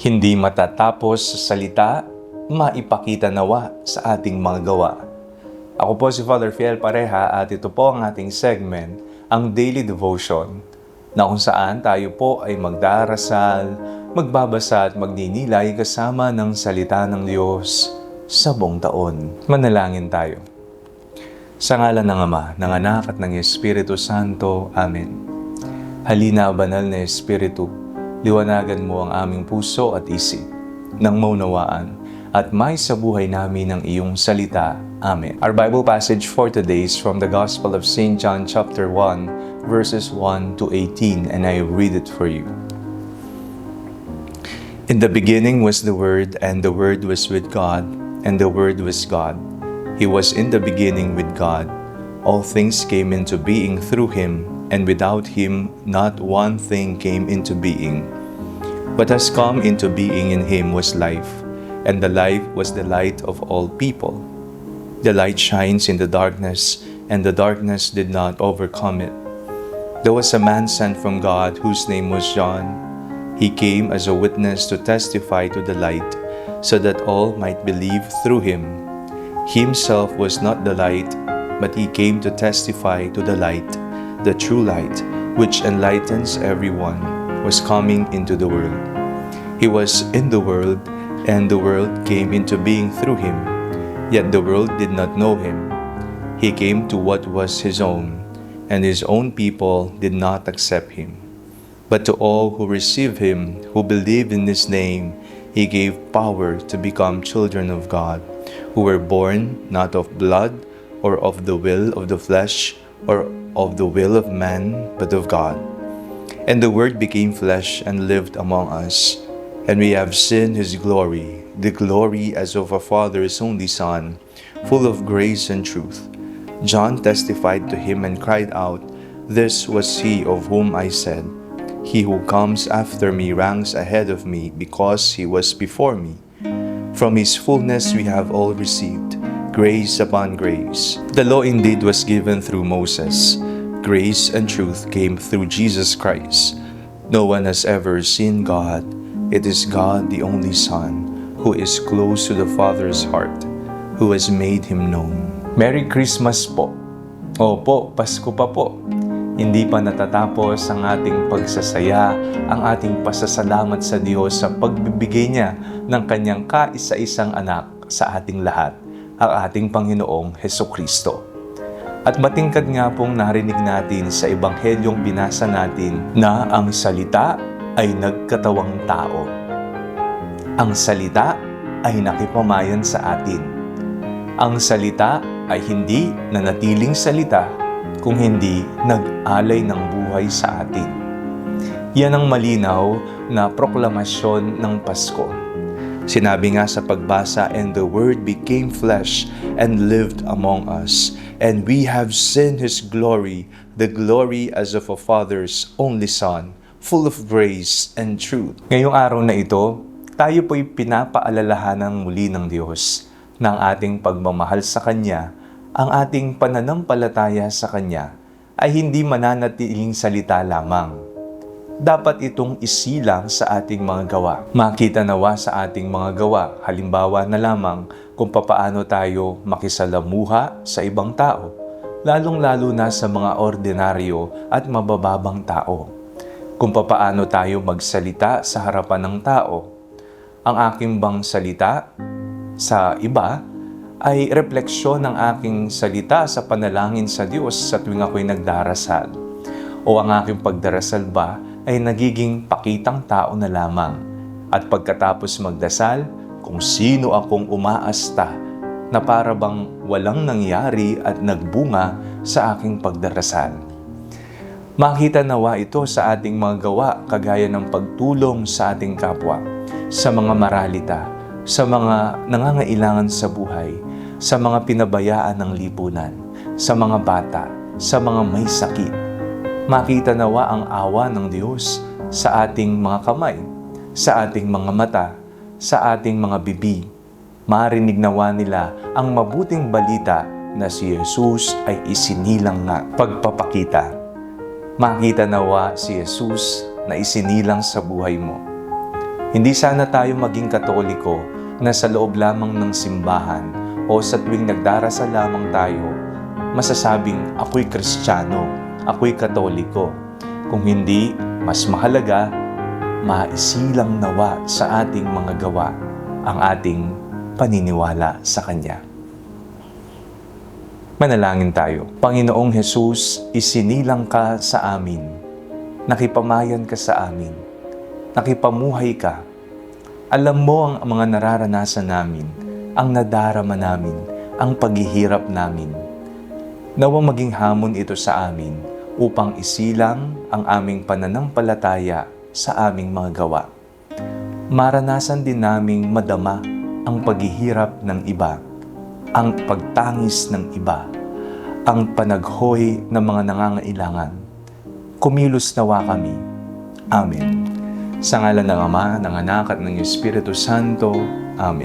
Hindi matatapos sa salita, maipakita nawa sa ating mga gawa. Ako po si Father Fiel Pareha at ito po ang ating segment, ang Daily Devotion, na kung saan tayo po ay magdarasal, magbabasa at magninilay kasama ng salita ng Diyos sa buong taon. Manalangin tayo. Sa ngalan ng Ama, ng Anak at ng Espiritu Santo. Amen. Halina, banal na Espiritu, liwanagan mo ang aming puso at isip, nang maunawaan at may sa buhay namin ang iyong salita. Amen. Our Bible passage for today is from the Gospel of St. John chapter 1, verses 1 to 18, and I read it for you. In the beginning was the Word, and the Word was with God, and the Word was God. He was in the beginning with God. All things came into being through Him, and without Him not one thing came into being. What has come into being in Him was life, and the life was the light of all people. The light shines in the darkness, and the darkness did not overcome it. There was a man sent from God whose name was John. He came as a witness to testify to the light, so that all might believe through him. He himself was not the light, but he came to testify to the light. The true light, which enlightens everyone, was coming into the world. He was in the world, and the world came into being through him. Yet the world did not know him. He came to what was his own, and his own people did not accept him. But to all who received him, who believed in his name, he gave power to become children of God, who were born not of blood, or of the will of the flesh, or of the will of man, but of God. And the Word became flesh and lived among us, and we have seen His glory, the glory as of a Father's only Son, full of grace and truth. John testified to Him and cried out, "This was He of whom I said, He who comes after me ranks ahead of me, because He was before me." From His fullness we have all received grace upon grace. The law indeed was given through Moses. Grace and truth came through Jesus Christ. No one has ever seen God. It is God, the only Son, who is close to the Father's heart, who has made Him known. Merry Christmas po. Opo, Pasko pa po. Hindi pa natatapos ang ating pagsasaya, ang ating pasasalamat sa Diyos sa pagbibigay niya ng Kanyang kaisa-isang anak sa ating lahat, ang ating Panginoong Hesukristo. At matingkad nga pong narinig natin sa Ebanghelyong binasa natin na ang salita ay nagkatawang tao. Ang salita ay nakipamayan sa atin. Ang salita ay hindi nanatiling salita kung hindi nag-alay ng buhay sa atin. Yan ang malinaw na proklamasyon ng Pasko. Sinabi nga sa pagbasa, "And the Word became flesh and lived among us, and we have seen His glory, the glory as of a Father's only Son, full of grace and truth." Ngayong araw na ito, tayo po'y pinapaalalahanan muli ng Diyos ng ating pagmamahal sa Kanya. Ang ating pananampalataya sa Kanya ay hindi mananatiling salita lamang. Dapat itong isilang sa ating mga gawa. Makita nawa sa ating mga gawa, halimbawa na lamang kung papaano tayo makisalamuha sa ibang tao, lalong-lalo na sa mga ordinaryo at mabababang tao. Kung papaano tayo magsalita sa harapan ng tao. Ang aking bang salita sa iba ay refleksyon ng aking salita sa panalangin sa Diyos sa tuwing ako'y nagdarasal. O ang aking pagdarasal ba ay nagiging pakitang tao na lamang. At pagkatapos magdasal, kung sino akong umaasta na para bang walang nangyari at nagbunga sa aking pagdarasal. Makita nawa ito sa ating mga gawa, kagaya ng pagtulong sa ating kapwa, sa mga maralita, sa mga nangangailangan sa buhay, sa mga pinabayaan ng lipunan, sa mga bata, sa mga may sakit. Makita nawa ang awa ng Diyos sa ating mga kamay, sa ating mga mata, sa ating mga bibig. Marinig nawa nila ang mabuting balita na si Jesus ay isinilang nga. Pagpapakita. Makita nawa si Jesus na isinilang sa buhay mo. Hindi sana tayo maging Katoliko na sa loob lamang ng simbahan o sa tuwing nagdarasal lamang tayo, masasabing ako'y Kristiyano, ako'y Katoliko. Kung hindi, mas mahalaga, maisilang nawa sa ating mga gawa ang ating paniniwala sa Kanya. Manalangin tayo. Panginoong Hesus, isinilang ka sa amin. Nakipamayan ka sa amin. Nakipamuhay ka. Alam mo ang mga nararanasan namin, ang nadarama namin, ang paghihirap namin. Nawang maging hamon ito sa amin upang isilang ang aming pananampalataya sa aming mga gawa. Maranasan din naming madama ang paghihirap ng iba, ang pagtangis ng iba, ang panaghoy ng mga nangangailangan. Kumilos nawa kami. Amen. Sa ngalan ng Ama, ng Anak at ng Espiritu Santo. Amen.